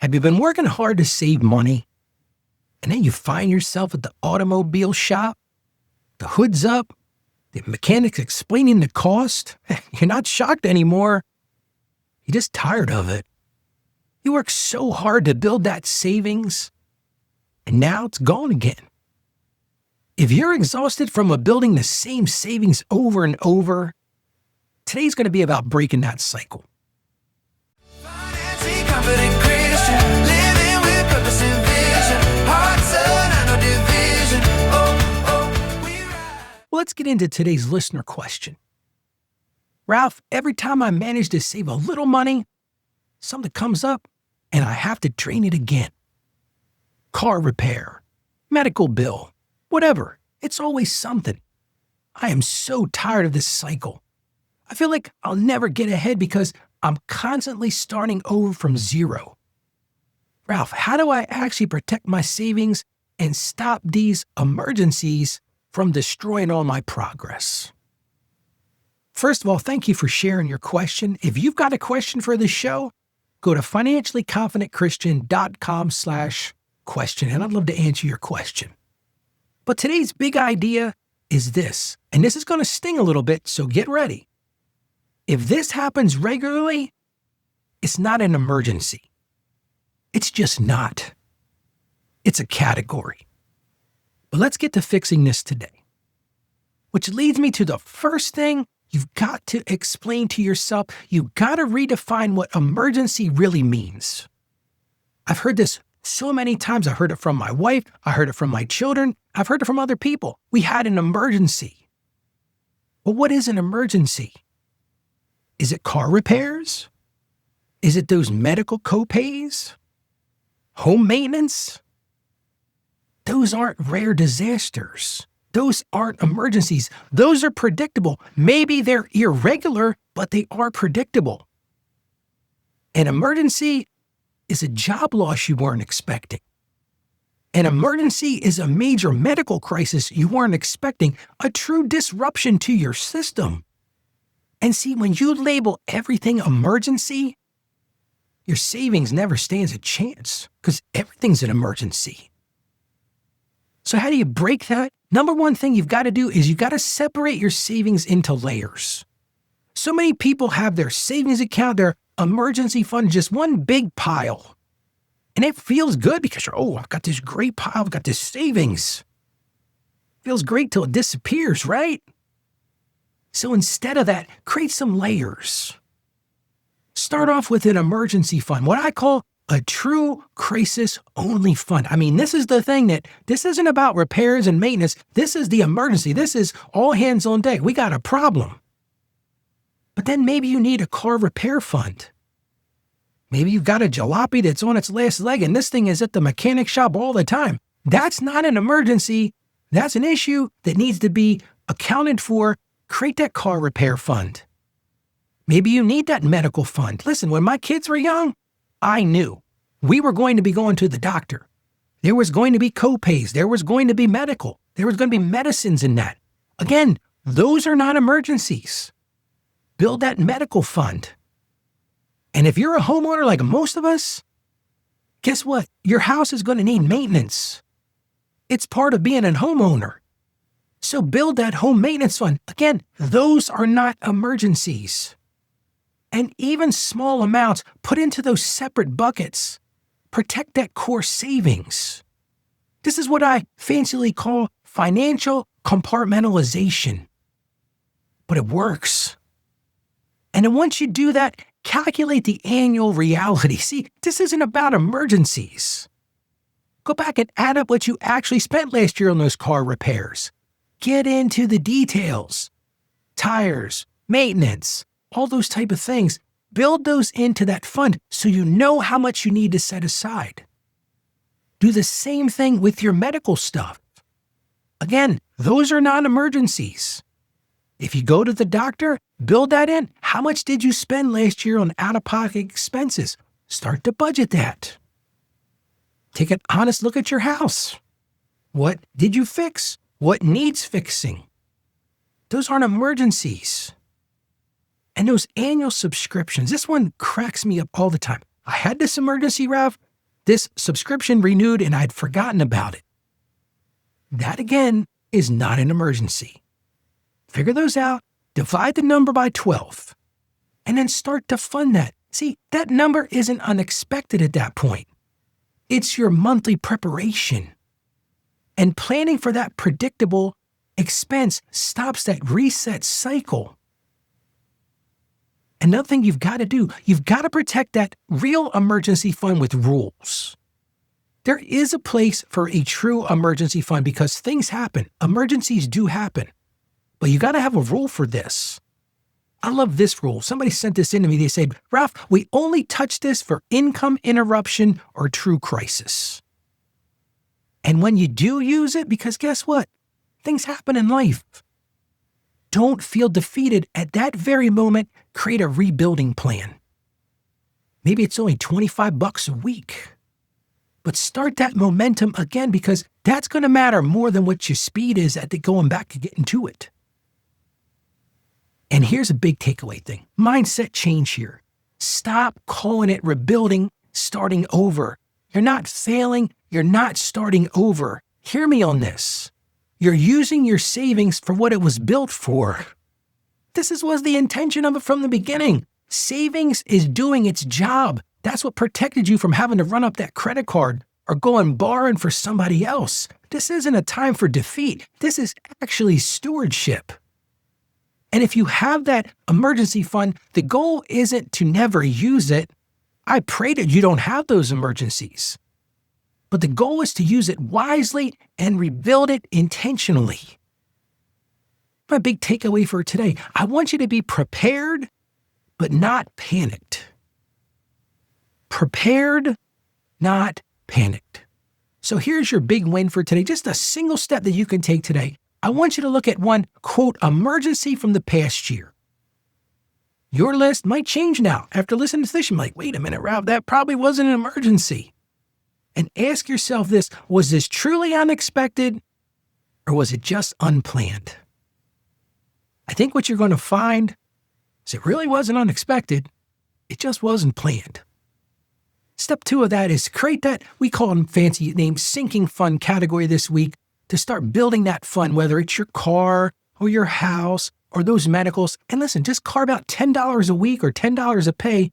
Have you been working hard to save money, and then you find yourself at the automobile shop? The hood's up, the mechanic's explaining the cost. You're not shocked anymore. You're just tired of it. You worked so hard to build that savings, and now it's gone again. If you're exhausted from building the same savings over and over, today's going to be about breaking that cycle. Well, let's get into today's listener question. Ralph, every time I manage to save a little money, something comes up and I have to drain it again. Car repair, medical bill, whatever. It's always something. I am so tired of this cycle. I feel like I'll never get ahead because I'm constantly starting over from zero. Ralph, how do I actually protect my savings and stop these emergencies from destroying all my progress? First of all, thank you for sharing your question. If you've got a question for the show, go to financiallyconfidentchristian.com/question, and I'd love to answer your question. But today's big idea is this, and this is going to sting a little bit, so get ready. If this happens regularly, it's not an emergency. It's just not. It's a category. But let's get to fixing this today. Which leads me to the first thing you've got to explain to yourself. You've got to redefine what emergency really means. I've heard this so many times. I heard it from my wife. I heard it from my children. I've heard it from other people. We had an emergency. Well, what is an emergency? Is it car repairs? Is it those medical copays? Home maintenance? Those aren't rare disasters. Those aren't emergencies. Those are predictable. Maybe they're irregular, but they are predictable. An emergency is a job loss you weren't expecting. An emergency is a major medical crisis you weren't expecting, a true disruption to your system. And see, when you label everything emergency, your savings never stands a chance because everything's an emergency. So how do you break that? Number one thing you've got to do is you've got to separate your savings into layers. So many people have their savings account, their emergency fund, just one big pile. And it feels good because I've got this great pile, I've got this savings. Feels great till it disappears, right? So instead of that, create some layers. Start off with an emergency fund, what I call a true crisis-only fund. I mean, this is the thing that this isn't about repairs and maintenance. This is the emergency. This is all hands on deck. We got a problem. But then maybe you need a car repair fund. Maybe you've got a jalopy that's on its last leg and this thing is at the mechanic shop all the time. That's not an emergency. That's an issue that needs to be accounted for. Create that car repair fund. Maybe you need that medical fund. Listen, when my kids were young, I knew we were going to be going to the doctor. There was going to be copays. There was going to be medical. There was going to be medicines in that. Again, those are not emergencies. Build that medical fund. And if you're a homeowner like most of us, guess what? Your house is going to need maintenance. It's part of being a homeowner. So build that home maintenance fund. Again, those are not emergencies. And even small amounts put into those separate buckets. Protect that core savings. This is what I fancily call financial compartmentalization. But it works. And then once you do that, calculate the annual reality. See, this isn't about emergencies. Go back and add up what you actually spent last year on those car repairs. Get into the details. Tires, maintenance, all those type of things. Build those into that fund so you know how much you need to set aside. Do the same thing with your medical stuff. Again, those are not emergencies. If you go to the doctor, build that in. How much did you spend last year on out-of-pocket expenses? Start to budget that. Take an honest look at your house. What did you fix? What needs fixing? Those aren't emergencies. And those annual subscriptions, this one cracks me up all the time. I had this emergency, Ralph. this subscription renewed and I'd forgotten about it. That again is not an emergency. Figure those out, divide the number by 12, and then start to fund that. See, that number isn't unexpected at that point. It's your monthly preparation. And planning for that predictable expense stops that reset cycle. Another thing you've got to do, you've got to protect that real emergency fund with rules. There is a place for a true emergency fund because things happen. Emergencies do happen. But you got to have a rule for this. I love this rule. Somebody sent this in to me. They said, Ralph, we only touch this for income interruption or true crisis. And when you do use it, because guess what? Things happen in life. Don't feel defeated at that very moment. Create a rebuilding plan. Maybe it's only $25 a week. But start that momentum again because that's going to matter more than what your speed is at the going back and getting to it. And here's a big takeaway thing. Mindset change here. Stop calling it rebuilding, starting over. You're not failing. You're not starting over. Hear me on this. You're using your savings for what it was built for. This was the intention of it from the beginning. Savings is doing its job. That's what protected you from having to run up that credit card or go and borrowing for somebody else. This isn't a time for defeat. This is actually stewardship. And if you have that emergency fund, the goal isn't to never use it. I pray that you don't have those emergencies. But the goal is to use it wisely and rebuild it intentionally. My big takeaway for today, I want you to be prepared, but not panicked. Prepared, not panicked. So here's your big win for today, just a single step that you can take today. I want you to look at one, quote, emergency from the past year. Your list might change now. After listening to this, you're like, wait a minute, Ralph, that probably wasn't an emergency. And ask yourself this, was this truly unexpected or was it just unplanned? I think what you're going to find is it really wasn't unexpected. It just wasn't planned. Step 2 of that is create that, we call them fancy names, sinking fund category this week to start building that fund, whether it's your car or your house or those medicals. And listen, just carve out $10 a week or $10 a pay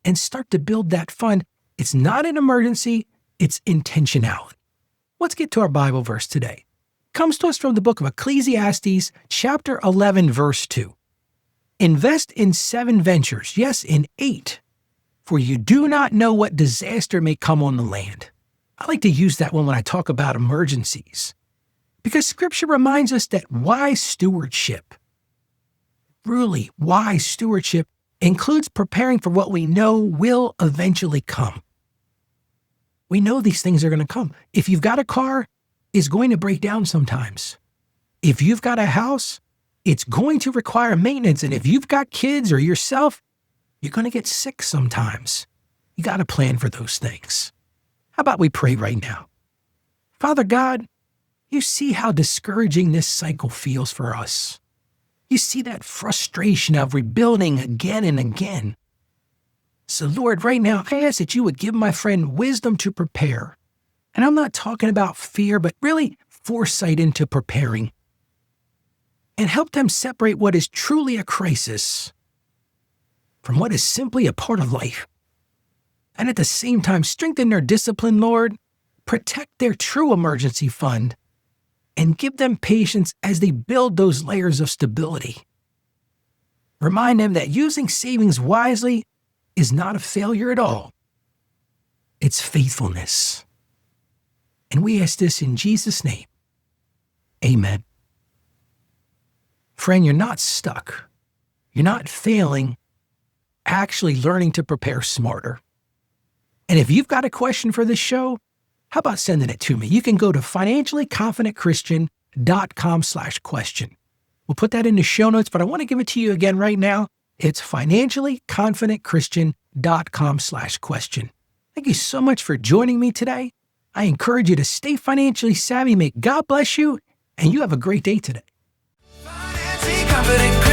and start to build that fund. It's not an emergency, it's intentionality. Let's get to our Bible verse today. It comes to us from the book of Ecclesiastes, chapter 11, verse 2. Invest in 7 ventures, yes, in 8, for you do not know what disaster may come on the land. I like to use that one when I talk about emergencies, because Scripture reminds us that wise stewardship, really wise stewardship, includes preparing for what we know will eventually come. We know these things are going to come. If you've got a car, it's going to break down sometimes. If you've got a house, it's going to require maintenance. And if you've got kids or yourself, you're going to get sick sometimes. You got to plan for those things. How about we pray right now? Father God, you see how discouraging this cycle feels for us. You see that frustration of rebuilding again and again. So Lord, right now, I ask that you would give my friend wisdom to prepare. And I'm not talking about fear, but really foresight into preparing. And help them separate what is truly a crisis from what is simply a part of life. And at the same time, strengthen their discipline, Lord, protect their true emergency fund, and give them patience as they build those layers of stability. Remind them that using savings wisely is not a failure at all. It's faithfulness. And we ask this in Jesus' name. Amen. Friend, you're not stuck. You're not failing, actually learning to prepare smarter. And if you've got a question for this show, how about sending it to me? You can go to financiallyconfidentchristian.com/question. We'll put that in the show notes, but I want to give it to you again right now. It's financiallyconfidentchristian.com/question. Thank you so much for joining me today. I encourage you to stay financially savvy. May God bless you, and you have a great day today. Financially confident